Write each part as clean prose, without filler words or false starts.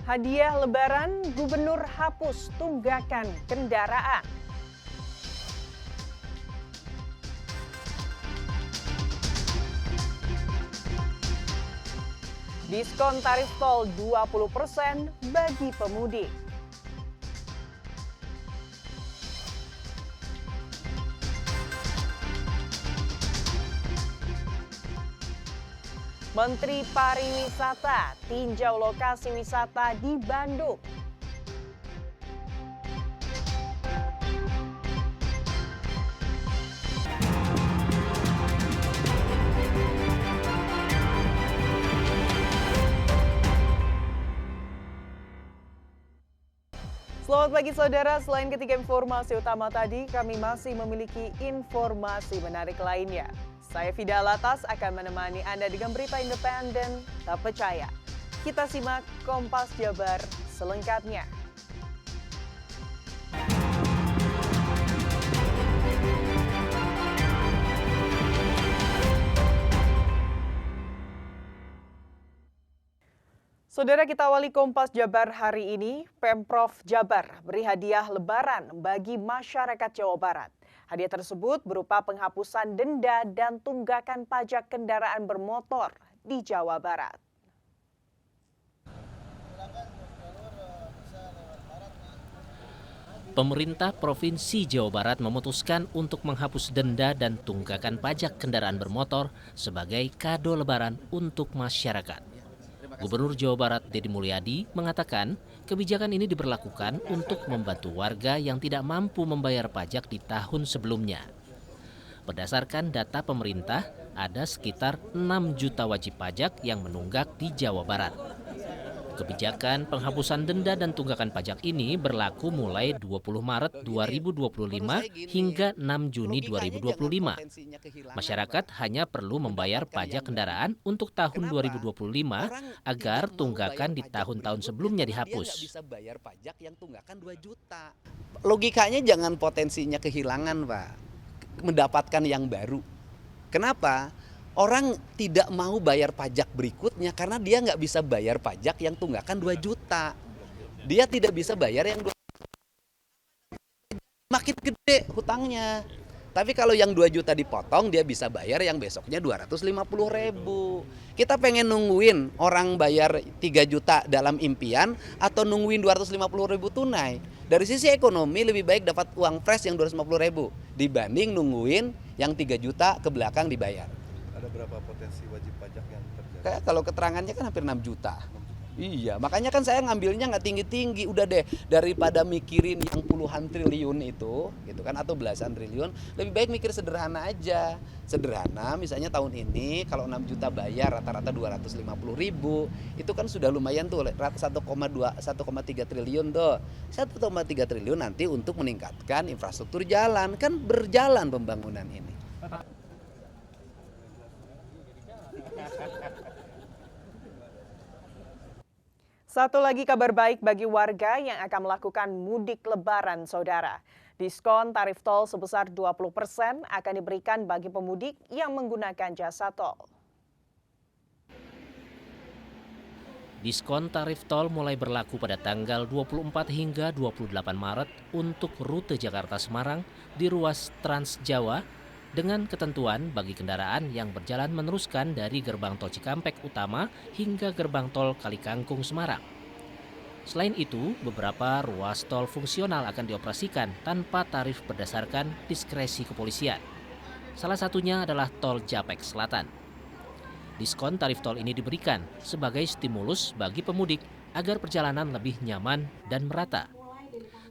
Hadiah Lebaran, Gubernur hapus tunggakan kendaraan. Diskon tarif tol 20% bagi pemudik. Menteri Pariwisata tinjau lokasi wisata di Bandung. Selamat pagi saudara, selain ketiga informasi utama tadi, kami masih memiliki informasi menarik lainnya. Saya Fida Latas akan menemani Anda dengan berita independen terpercaya. Kita simak Kompas Jabar selengkapnya. Saudara, kita awali Kompas Jabar hari ini. Pemprov Jabar beri hadiah Lebaran bagi masyarakat Jawa Barat. Hadiah tersebut berupa penghapusan denda dan tunggakan pajak kendaraan bermotor di Jawa Barat. Pemerintah Provinsi Jawa Barat memutuskan untuk menghapus denda dan tunggakan pajak kendaraan bermotor sebagai kado Lebaran untuk masyarakat. Gubernur Jawa Barat Deddy Mulyadi mengatakan kebijakan ini diberlakukan untuk membantu warga yang tidak mampu membayar pajak di tahun sebelumnya. Berdasarkan data pemerintah, ada sekitar 6 juta wajib pajak yang menunggak di Jawa Barat. Kebijakan penghapusan denda dan tunggakan pajak ini berlaku mulai 20 Maret 2025 hingga 6 Juni 2025. Masyarakat hanya perlu membayar pajak kendaraan untuk tahun 2025 agar tunggakan di tahun-tahun sebelumnya dihapus. Logikanya jangan potensinya kehilangan, Pak. Mendapatkan yang baru. Kenapa? Orang tidak mau bayar pajak berikutnya karena dia nggak bisa bayar pajak yang tunggakan 2 juta. Dia tidak bisa bayar yang 2 makin gede hutangnya. Tapi kalau yang 2 juta dipotong, dia bisa bayar yang besoknya 250.000. Kita pengen nungguin orang bayar 3 juta dalam impian atau nungguin 250.000 tunai. Dari sisi ekonomi lebih baik dapat uang fresh yang 250.000 dibanding nungguin yang 3 juta ke belakang dibayar. Ada berapa potensi wajib pajak yang terjadi? Kayak kalau keterangannya kan hampir 6 juta. Iya, makanya kan saya ngambilnya nggak tinggi-tinggi, udah deh daripada mikirin yang puluhan triliun itu, gitu kan, atau belasan triliun, lebih baik mikir sederhana aja. Sederhana, misalnya tahun ini kalau 6 juta bayar rata-rata 250.000, itu kan sudah lumayan tuh, 1,3 triliun tuh. 1,3 triliun nanti untuk meningkatkan infrastruktur jalan, kan berjalan pembangunan ini. Satu lagi kabar baik bagi warga yang akan melakukan mudik lebaran, saudara. Diskon tarif tol sebesar 20% akan diberikan bagi pemudik yang menggunakan jasa tol. Diskon tarif tol mulai berlaku pada tanggal 24 hingga 28 Maret untuk rute Jakarta-Semarang di ruas Trans Jawa dengan ketentuan bagi kendaraan yang berjalan meneruskan dari gerbang tol Cikampek Utama hingga gerbang tol Kalikangkung Semarang. Selain itu, beberapa ruas tol fungsional akan dioperasikan tanpa tarif berdasarkan diskresi kepolisian. Salah satunya adalah tol Japek Selatan. Diskon tarif tol ini diberikan sebagai stimulus bagi pemudik agar perjalanan lebih nyaman dan merata,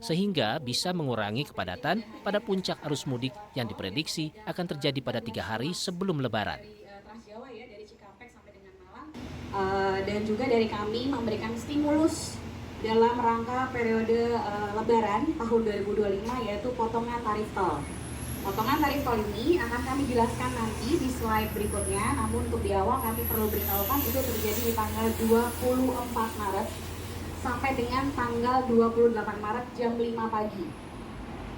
sehingga bisa mengurangi kepadatan pada puncak arus mudik yang diprediksi akan terjadi pada 3 hari sebelum Lebaran. Dan juga dari kami memberikan stimulus dalam rangka periode Lebaran tahun 2025, yaitu potongan tarif tol. Potongan tarif tol ini akan kami jelaskan nanti di slide berikutnya, namun untuk di awal kami perlu beritahukan itu terjadi di tanggal 24 Maret sampai dengan tanggal 28 Maret jam 5 pagi.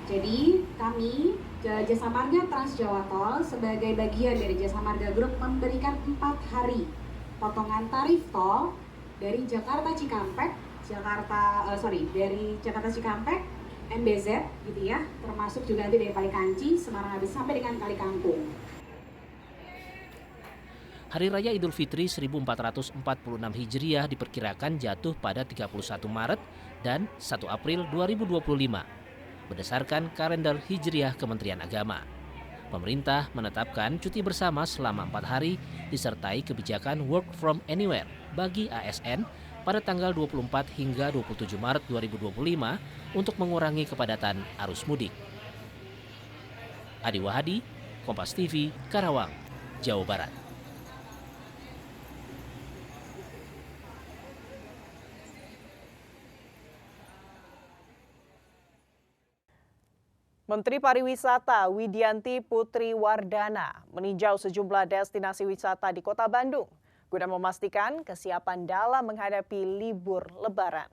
Jadi kami Jasa Marga Trans Jawa Tol sebagai bagian dari Jasa Marga Group memberikan 4 hari potongan tarif tol dari Jakarta Cikampek dari Jakarta Cikampek, MBZ gitu ya, termasuk juga nanti dari Kali Kanci, Semarang habis sampai dengan Kali Kangkung. Hari Raya Idul Fitri 1446 Hijriah diperkirakan jatuh pada 31 Maret dan 1 April 2025 berdasarkan kalender Hijriah Kementerian Agama. Pemerintah menetapkan cuti bersama selama 4 hari disertai kebijakan work from anywhere bagi ASN pada tanggal 24 hingga 27 Maret 2025 untuk mengurangi kepadatan arus mudik. Adi Wahadi, Kompas TV, Karawang, Jawa Barat. Menteri Pariwisata Widianti Putri Wardana meninjau sejumlah destinasi wisata di Kota Bandung guna memastikan kesiapan dalam menghadapi libur Lebaran.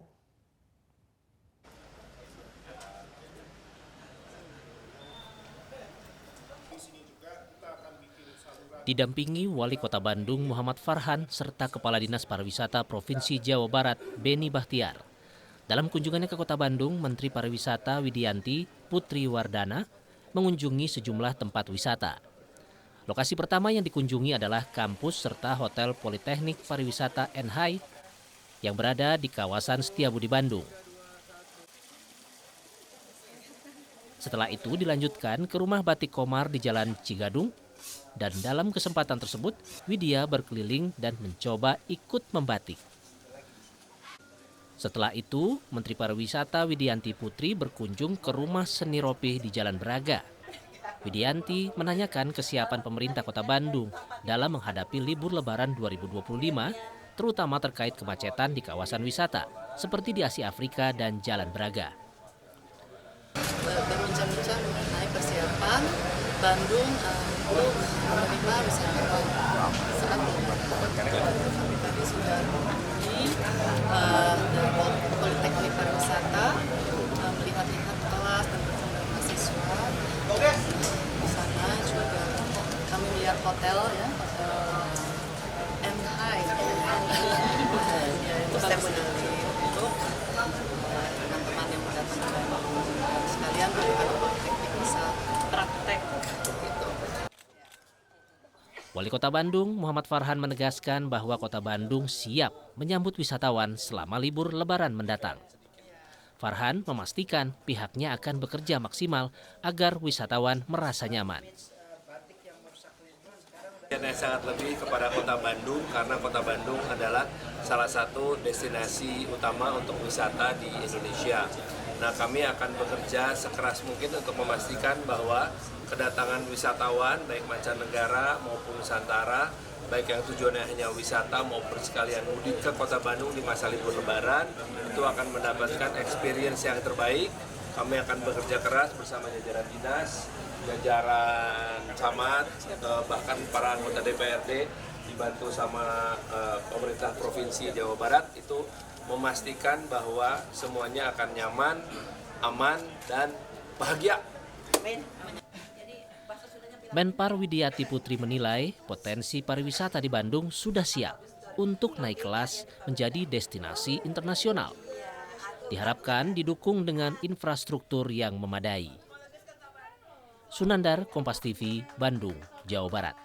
Didampingi Wali Kota Bandung Muhammad Farhan serta Kepala Dinas Pariwisata Provinsi Jawa Barat Beni Bahtiar. Dalam kunjungannya ke Kota Bandung, Menteri Pariwisata Widianti Putri Wardana mengunjungi sejumlah tempat wisata. Lokasi pertama yang dikunjungi adalah kampus serta Hotel Politeknik Pariwisata Enhai yang berada di kawasan Setiabudi Bandung. Setelah itu dilanjutkan ke Rumah Batik Komar di Jalan Cigadung, dan dalam kesempatan tersebut Widya berkeliling dan mencoba ikut membatik. Setelah itu, Menteri Pariwisata Widianti Putri berkunjung ke Rumah Seni Ropih di Jalan Braga. Widianti menanyakan kesiapan pemerintah Kota Bandung dalam menghadapi libur Lebaran 2025, terutama terkait kemacetan di kawasan wisata, seperti di Asia Afrika dan Jalan Braga. Berbincang-bincang mengenai persiapan Bandung untuk menerima wisatawan saat ini. Kami tadi sudah mengunjungi Politeknik Pariwisata, melihat-lihat kelas dan bertemu dengan mahasiswa. Di sana juga kami melihat hotel ya, hotel Enhai. Ya, itu bagus sekali untuk teman-teman yang datang ke Bandung. Sekalian anak politeknik bisa praktek. Wali Kota Bandung Muhammad Farhan menegaskan bahwa Kota Bandung siap menyambut wisatawan selama libur Lebaran mendatang. Farhan memastikan pihaknya akan bekerja maksimal agar wisatawan merasa nyaman. Yang sangat lebih kepada Kota Bandung karena Kota Bandung adalah salah satu destinasi utama untuk wisata di Indonesia. Nah, kami akan bekerja sekeras mungkin untuk memastikan bahwa kedatangan wisatawan baik mancanegara maupun Nusantara, baik yang tujuannya hanya wisata maupun sekalian mudik ke Kota Bandung di masa libur Lebaran, itu akan mendapatkan experience yang terbaik. Kami akan bekerja keras bersama jajaran dinas, jajaran camat, bahkan para anggota DPRD dibantu sama pemerintah Provinsi Jawa Barat itu memastikan bahwa semuanya akan nyaman, aman, dan bahagia. Menpar Widianti Putri menilai potensi pariwisata di Bandung sudah siap untuk naik kelas menjadi destinasi internasional. Diharapkan didukung dengan infrastruktur yang memadai. Sunandar, Kompas TV, Bandung, Jawa Barat.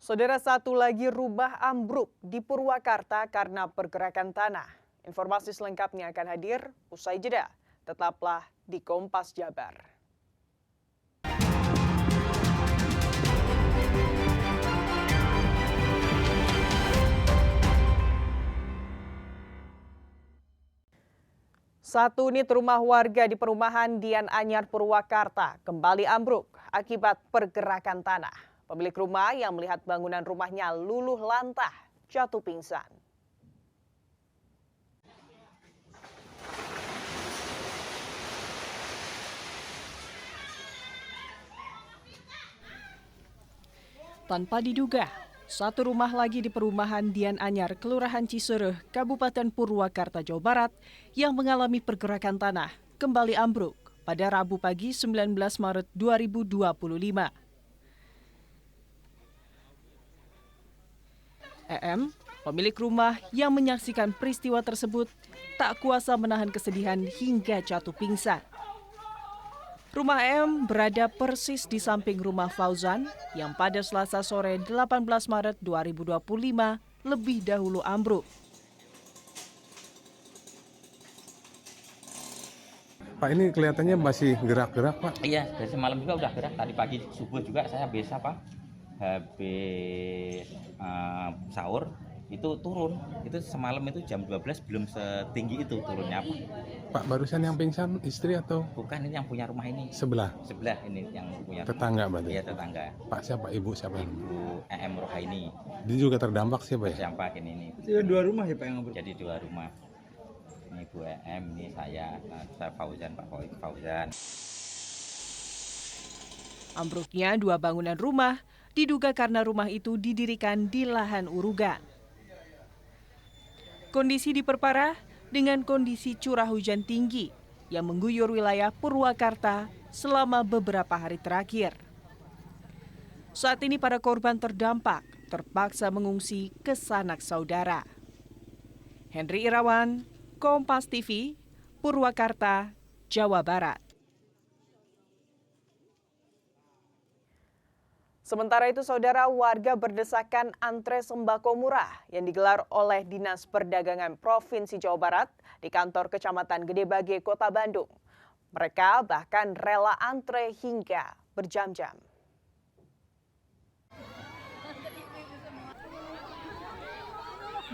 Saudara, satu lagi rumah ambruk di Purwakarta karena pergerakan tanah. Informasi selengkapnya akan hadir usai jeda. Tetaplah di Kompas Jabar. Satu unit rumah warga di perumahan Dian Anyar Purwakarta kembali ambruk akibat pergerakan tanah. Pemilik rumah yang melihat bangunan rumahnya luluh lantah jatuh pingsan. Tanpa diduga, satu rumah lagi di perumahan Dian Anyar, Kelurahan Cisereh, Kabupaten Purwakarta, Jawa Barat yang mengalami pergerakan tanah kembali ambruk pada Rabu pagi 19 Maret 2025. EM, pemilik rumah yang menyaksikan peristiwa tersebut, tak kuasa menahan kesedihan hingga jatuh pingsan. Rumah EM berada persis di samping rumah Fauzan yang pada Selasa sore 18 Maret 2025 lebih dahulu ambruk. Pak, ini kelihatannya masih gerak-gerak, Pak. Iya, dari semalam juga udah gerak. Tadi pagi subuh juga saya biasa, Pak. Habis sahur itu turun. Itu semalam itu jam 12 belum setinggi itu turunnya, Pak. Pak, barusan yang pingsan istri atau? Bukan, ini yang punya rumah ini. Sebelah? Sebelah ini yang punya. Tetangga berarti? Iya, tetangga. Pak siapa? Ibu siapa? Ibu EM Rohaini. Dia juga terdampak siapa ya? Terdampak ini. Itu 2 rumah ya Pak yang ambruk? Jadi 2 rumah. Ini Bu EM, ini saya Fauzan, Pak Fauzan. Ambruknya 2 bangunan rumah diduga karena rumah itu didirikan di lahan urugan. Kondisi diperparah dengan kondisi curah hujan tinggi yang mengguyur wilayah Purwakarta selama beberapa hari terakhir. Saat ini para korban terdampak terpaksa mengungsi ke sanak saudara. Henry Irawan, Kompas TV, Purwakarta, Jawa Barat. Sementara itu, saudara, warga berdesakan antre sembako murah yang digelar oleh Dinas Perdagangan Provinsi Jawa Barat di kantor Kecamatan Gedebage, Kota Bandung. Mereka bahkan rela antre hingga berjam-jam.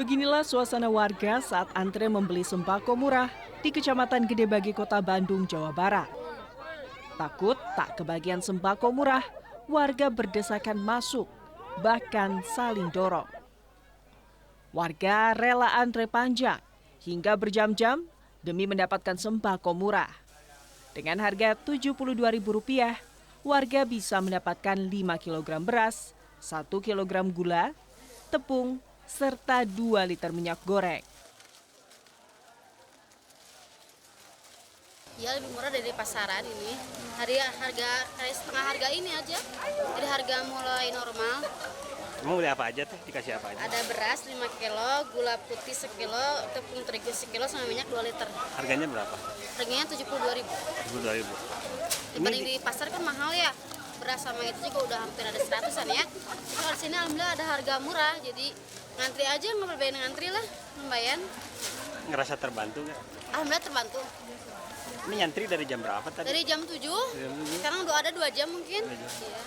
Beginilah suasana warga saat antre membeli sembako murah di Kecamatan Gedebage, Kota Bandung, Jawa Barat. Takut tak kebagian sembako murah, warga berdesakan masuk, bahkan saling dorong. Warga rela antre panjang hingga berjam-jam demi mendapatkan sembako murah. Dengan harga Rp72.000, warga bisa mendapatkan 5 kg beras, 1 kg gula, tepung, serta 2 liter minyak goreng. Ya lebih murah dari pasaran ini. Harga setengah harga ini aja. Jadi harga mulai normal. Mau beli apa aja tuh? Dikasih apa aja? Ada beras 5 kilo, gula putih 1 kilo, tepung terigu 1 kilo, sama minyak 2 liter. Harganya berapa? Harganya Rp72.000. Rp72.000. Dibanding di pasar kan mahal ya. Beras sama itu juga udah hampir ada 100-an ya. Kalau di sini alhamdulillah ada harga murah, jadi ngantri aja, nggak berbayar ngantri lah, lumayan. Ngerasa terbantu nggak? Alhamdulillah terbantu. Ini nyantri dari jam berapa tadi? Dari jam 7, sekarang udah ada 2 jam mungkin. Iya.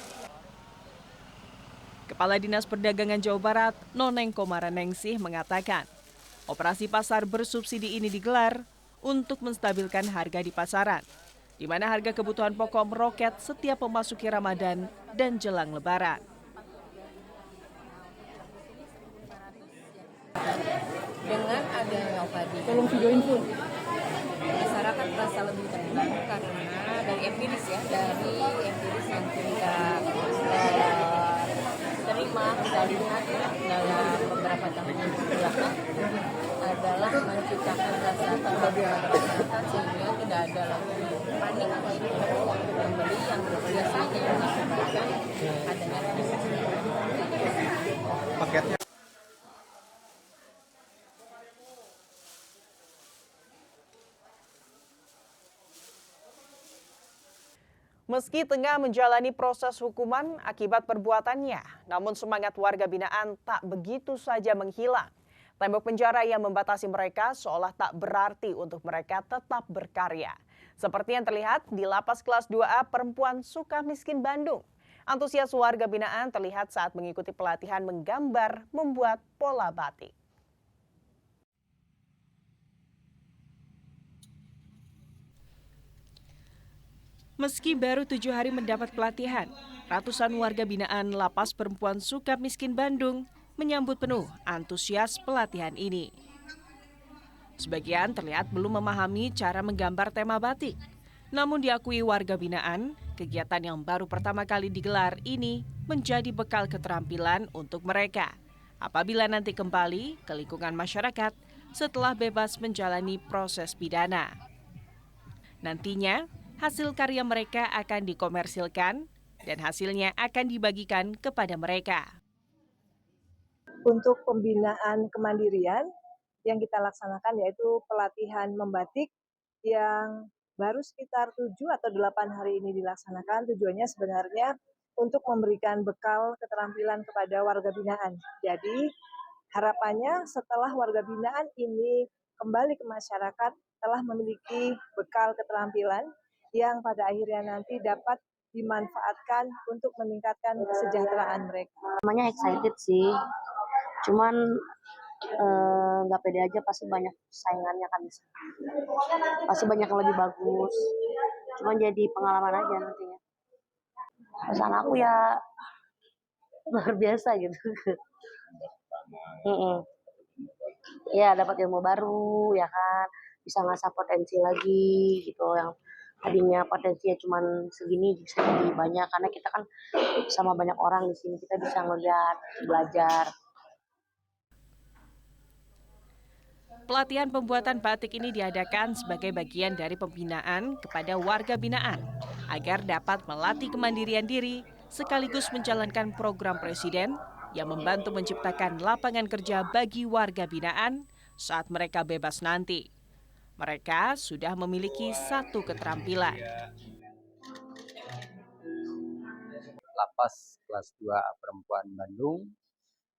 Kepala Dinas Perdagangan Jawa Barat, Noneng Komaranengsih mengatakan, operasi pasar bersubsidi ini digelar untuk menstabilkan harga di pasaran, di mana harga kebutuhan pokok meroket setiap memasuki Ramadan dan jelang Lebaran. Dengan adanya tadi, tolong videoin pun. Masyarakat merasa lebih tenang karena dari empiris ya, dari empiris yang kita terima, kita lihat dalam beberapa tahun belakang adalah menciptakan rasa tenang pada masyarakat sehingga tidak ada lagi panik untuk membeli yang biasanya disebabkan adanya paketnya. Meski tengah menjalani proses hukuman akibat perbuatannya, namun semangat warga binaan tak begitu saja menghilang. Tembok penjara yang membatasi mereka seolah tak berarti untuk mereka tetap berkarya. Seperti yang terlihat di Lapas Kelas 2A Perempuan Sukamiskin Bandung. Antusias warga binaan terlihat saat mengikuti pelatihan menggambar membuat pola batik. Meski baru 7 hari mendapat pelatihan, ratusan warga binaan Lapas Perempuan Sukamiskin Bandung menyambut penuh antusias pelatihan ini. Sebagian terlihat belum memahami cara menggambar tema batik. Namun diakui warga binaan, kegiatan yang baru pertama kali digelar ini menjadi bekal keterampilan untuk mereka apabila nanti kembali ke lingkungan masyarakat setelah bebas menjalani proses pidana. Nantinya, hasil karya mereka akan dikomersilkan dan hasilnya akan dibagikan kepada mereka. untuk pembinaan kemandirian yang kita laksanakan, yaitu pelatihan membatik yang baru sekitar 7 atau 8 hari ini dilaksanakan. Tujuannya sebenarnya untuk memberikan bekal keterampilan kepada warga binaan. Jadi harapannya setelah warga binaan ini kembali ke masyarakat telah memiliki bekal keterampilan yang pada akhirnya nanti dapat dimanfaatkan untuk meningkatkan kesejahteraan mereka. Namanya excited sih, cuman nggak pede aja, pasti banyak saingannya kan, pasti banyak yang lebih bagus, cuman jadi pengalaman aja nantinya. Pesan aku ya luar biasa gitu. Ya dapat ilmu baru ya kan, bisa ngasah potensi lagi gitu, yang tadinya potensinya cuman segini bisa jadi banyak, karena kita kan sama banyak orang di sini, kita bisa ngeliat, belajar. Pelatihan pembuatan batik ini diadakan sebagai bagian dari pembinaan kepada warga binaan agar dapat melatih kemandirian diri sekaligus menjalankan program Presiden yang membantu menciptakan lapangan kerja bagi warga binaan saat mereka bebas nanti. Mereka sudah memiliki satu keterampilan. Lapas kelas 2 Perempuan Bandung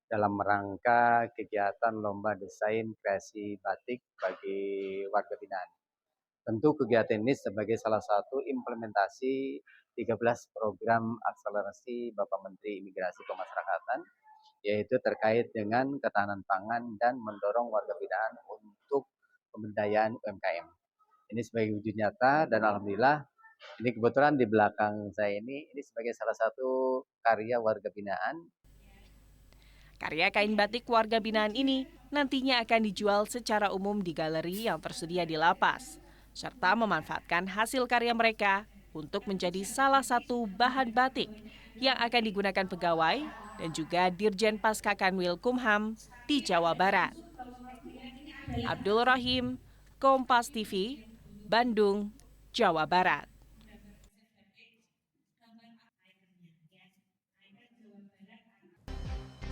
dalam rangka kegiatan Lomba Desain Kreasi Batik bagi warga binaan. Tentu kegiatan ini sebagai salah satu implementasi 13 program akselerasi Bapak Menteri Imigrasi Pemasyarakatan, yaitu terkait dengan ketahanan pangan dan mendorong warga binaan untuk pemberdayaan UMKM. Ini sebagai wujud nyata dan alhamdulillah ini kebetulan di belakang saya ini sebagai salah satu karya warga binaan. Karya kain batik warga binaan ini nantinya akan dijual secara umum di galeri yang tersedia di lapas, serta memanfaatkan hasil karya mereka untuk menjadi salah satu bahan batik yang akan digunakan pegawai dan juga Dirjen Pasca Kanwil Kumham di Jawa Barat. Abdul Rahim, Kompas TV, Bandung, Jawa Barat.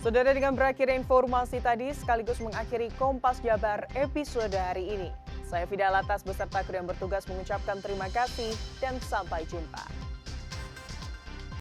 Saudara, dengan berakhirnya informasi tadi sekaligus mengakhiri Kompas Jabar episode hari ini. Saya Fidalatas beserta kru yang bertugas mengucapkan terima kasih dan sampai jumpa.